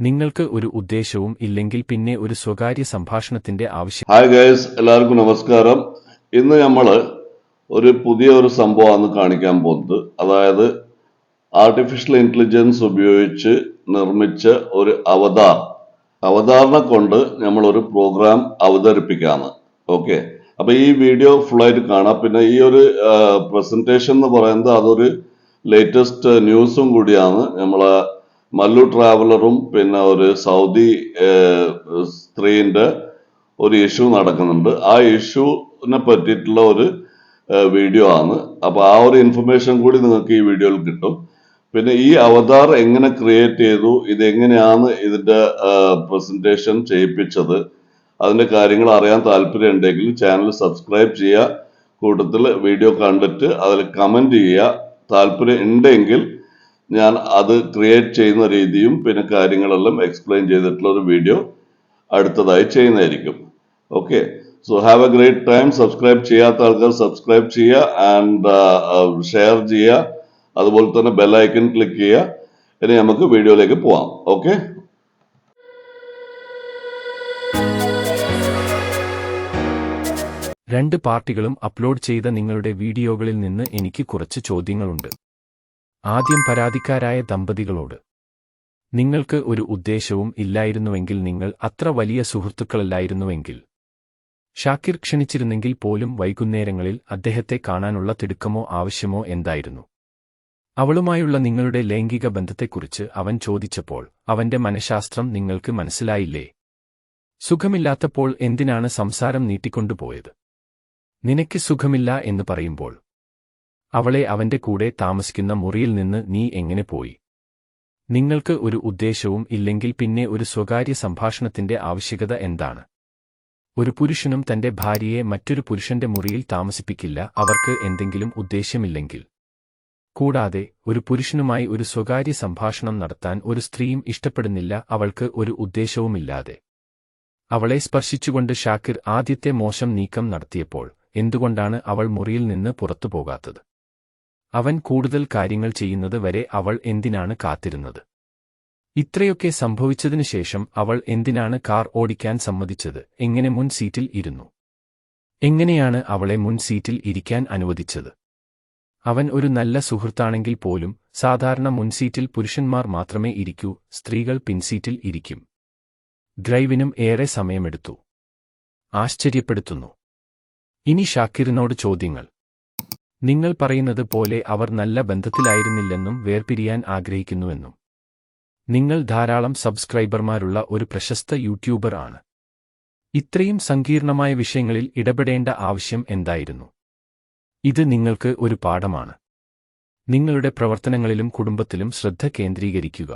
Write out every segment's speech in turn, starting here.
നിങ്ങൾക്ക് ഒരു ഉദ്ദേശവും ഇല്ലെങ്കിൽ പിന്നെ ഒരു സ്വകാര്യ സംഭാഷണത്തിന്റെ ആവശ്യം. ഹായ് ഗൈസ്, എല്ലാവർക്കും നമസ്കാരം. ഇന്ന് നമ്മൾ ഒരു പുതിയ സംഭവമാണ് കാണിക്കാൻ പോകുന്നത്. അതായത് ആർട്ടിഫിഷ്യൽ ഇന്റലിജൻസ് ഉപയോഗിച്ച് നിർമ്മിച്ച ഒരു അവതാറിനെ കൊണ്ട് നമ്മൾ ഒരു പ്രോഗ്രാം അവതരിപ്പിക്കാണ്. ഓക്കെ, അപ്പൊ ഈ വീഡിയോ ഫുൾ ആയിട്ട് കാണാം. പിന്നെ ഈ പ്രസന്റേഷൻ എന്ന് പറയുന്നത് അതൊരു ലേറ്റസ്റ്റ് ന്യൂസും കൂടിയാണ്. നമ്മളെ മല്ലു ട്രാവലറും പിന്നെ ഒരു സൗദി സ്ത്രീന്റെ ഒരു ഇഷ്യൂ നടക്കുന്നുണ്ട്. ആ ഇഷ്യൂവിനെ പറ്റിയിട്ടുള്ള ഒരു വീഡിയോ ആണ്. അപ്പൊ ആ ഒരു ഇൻഫർമേഷൻ കൂടി നിങ്ങൾക്ക് ഈ വീഡിയോയിൽ കിട്ടും. പിന്നെ ഈ അവതാർ എങ്ങനെ ക്രിയേറ്റ് ചെയ്തു, ഇതെങ്ങനെയാണ് ഇതിന്റെ പ്രസന്റേഷൻ ചെയ്യിപ്പിച്ചത്, അതിന്റെ കാര്യങ്ങൾ അറിയാൻ താല്പര്യം ഉണ്ടെങ്കിൽ ചാനൽ സബ്സ്ക്രൈബ് ചെയ്യുക. കൂട്ടത്തിൽ വീഡിയോ കണ്ടിട്ട് അതിൽ കമന്റ് ചെയ്യുക. താല്പര്യം ഉണ്ടെങ്കിൽ ഞാൻ അത് ക്രിയേറ്റ് ചെയ്യുന്ന രീതിയും പിന്നെ കാര്യങ്ങളെല്ലാം എക്സ്പ്ലെയിൻ ചെയ്തിട്ടുള്ള ഒരു വീഡിയോ അടുത്തതായി ചെയ്യുന്നതായിരിക്കും. Okay, so have A great time. Subscribe ചെയ്യാത്ത ആൾക്കാർ സബ്സ്ക്രൈബ് ചെയ്യുക ആൻഡ് ഷെയർ ചെയ്യുക. അതുപോലെ തന്നെ ബെല്ലൈക്കൺ ക്ലിക്ക് ചെയ്യുക. ഇനി നമുക്ക് വീഡിയോയിലേക്ക് പോവാം. ഓക്കെ, രണ്ട് പാർട്ടികളും അപ്ലോഡ് ചെയ്ത നിങ്ങളുടെ വീഡിയോകളിൽ നിന്ന് എനിക്ക് കുറച്ച് ചോദ്യങ്ങളുണ്ട്. ആദ്യം പരാതിക്കാരായ ദമ്പതികളോട്. നിങ്ങൾക്ക് ഒരു ഉദ്ദേശവും ഇല്ലായിരുന്നുവെങ്കിൽ, നിങ്ങൾ അത്ര വലിയ സുഹൃത്തുക്കളല്ലായിരുന്നുവെങ്കിൽ, ഷാക്കിർ ക്ഷണിച്ചിരുന്നെങ്കിൽ പോലും വൈകുന്നേരങ്ങളിൽ അദ്ദേഹത്തെ കാണാനുള്ള തിടുക്കമോ ആവശ്യമോ എന്തായിരുന്നു? അവളുമായുള്ള നിങ്ങളുടെ ലൈംഗിക ബന്ധത്തെക്കുറിച്ച് അവൻ ചോദിച്ചപ്പോൾ അവന്റെ മനഃശാസ്ത്രം നിങ്ങൾക്ക് മനസ്സിലായില്ലേ? സുഖമില്ലാത്തപ്പോൾ എന്തിനാണ് സംസാരം നീട്ടിക്കൊണ്ടുപോയത്? നിനക്ക് സുഖമില്ല എന്ന് പറയുമ്പോൾ അവളെ അവന്റെ കൂടെ താമസിക്കുന്ന മുറിയിൽ നിന്ന് നീ എങ്ങനെ പോയി? നിങ്ങൾക്ക് ഒരു ഉദ്ദേശവും ഇല്ലെങ്കിൽ പിന്നെ ഒരു സ്വകാര്യ സംഭാഷണത്തിന്റെ ആവശ്യകത എന്താണ്? ഒരു പുരുഷനും തന്റെ ഭാര്യയെ മറ്റൊരു പുരുഷന്റെ മുറിയിൽ താമസിപ്പിക്കില്ല, അവർക്ക് എന്തെങ്കിലും ഉദ്ദേശ്യമില്ലെങ്കിൽ. കൂടാതെ ഒരു പുരുഷനുമായി ഒരു സ്വകാര്യ സംഭാഷണം നടത്താൻ ഒരു സ്ത്രീയും ഇഷ്ടപ്പെടുന്നില്ല, അവൾക്ക് ഒരു ഉദ്ദേശവുമില്ലാതെ. അവളെ സ്പർശിച്ചുകൊണ്ട് ഷാക്കിർ ആദ്യത്തെ മോശം നീക്കം നടത്തിയപ്പോൾ എന്തുകൊണ്ടാണ് അവൾ മുറിയിൽ നിന്ന് പുറത്തു പോകാത്തത്? അവൻ കൂടുതൽ കാര്യങ്ങൾ ചെയ്യുന്നത് വരെ അവൾ എന്തിനാണ് കാത്തിരുന്നത്? ഇത്രയൊക്കെ സംഭവിച്ചതിനു ശേഷം അവൾ എന്തിനാണ് കാർ ഓടിക്കാൻ സമ്മതിച്ചത്? എങ്ങനെ മുൻ സീറ്റിൽ ഇരുന്നു? എങ്ങനെയാണ് അവളെ മുൻ സീറ്റിൽ ഇരിക്കാൻ അനുവദിച്ചത്? അവൻ ഒരു നല്ല സുഹൃത്താണെങ്കിൽ പോലും സാധാരണ മുൻസീറ്റിൽ പുരുഷന്മാർ മാത്രമേ ഇരിക്കൂ, സ്ത്രീകൾ പിൻസീറ്റിൽ ഇരിക്കും. ഡ്രൈവിനും ഏറെ സമയമെടുത്തു. ആശ്ചര്യപ്പെടുത്തുന്നു. ഇനി ഷാക്കിറിനോട് ചോദ്യങ്ങൾ. നിങ്ങൾ പറയുന്നത് പോലെ അവർ നല്ല ബന്ധത്തിലായിരുന്നില്ലെന്നും വേർപിരിയാൻ ആഗ്രഹിക്കുന്നുവെന്നും. നിങ്ങൾ ധാരാളം സബ്സ്ക്രൈബർമാരുള്ള ഒരു പ്രശസ്ത യൂട്യൂബർ ആണ്. ഇത്രയും സങ്കീർണമായ വിഷയങ്ങളിൽ ഇടപെടേണ്ട ആവശ്യം എന്തായിരുന്നു? ഇത് നിങ്ങൾക്ക് ഒരു പാഠമാണ്. നിങ്ങളുടെ പ്രവർത്തനങ്ങളിലും കുടുംബത്തിലും ശ്രദ്ധ കേന്ദ്രീകരിക്കുക.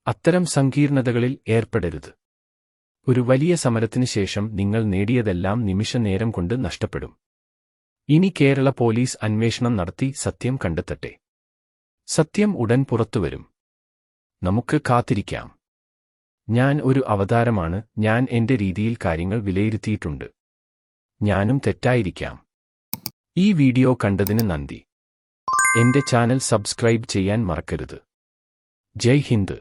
അത്തരം സങ്കീർണതകളിൽ ഏർപ്പെടരുത്. ഒരു വലിയ സമരത്തിന് ശേഷം നിങ്ങൾ നേടിയതെല്ലാം നിമിഷനേരം കൊണ്ട് നഷ്ടപ്പെടും. ഇനി കേരള പോലീസ് അന്വേഷണം നടത്തി സത്യം കണ്ടെത്തട്ടെ. സത്യം ഉടൻ പുറത്തുവരും. നമുക്ക് കാത്തിരിക്കാം. ഞാൻ ഒരു അവതാരമാണ്. ഞാൻ എന്റെ രീതിയിൽ കാര്യങ്ങൾ വിലയിരുത്തിയിട്ടുണ്ട്. ഞാനും തെറ്റായിരിക്കാം. ഈ വീഡിയോ കണ്ടതിന് നന്ദി. എന്റെ ചാനൽ സബ്സ്ക്രൈബ് ചെയ്യാൻ മറക്കരുത്. ജയ് ഹിന്ദ്.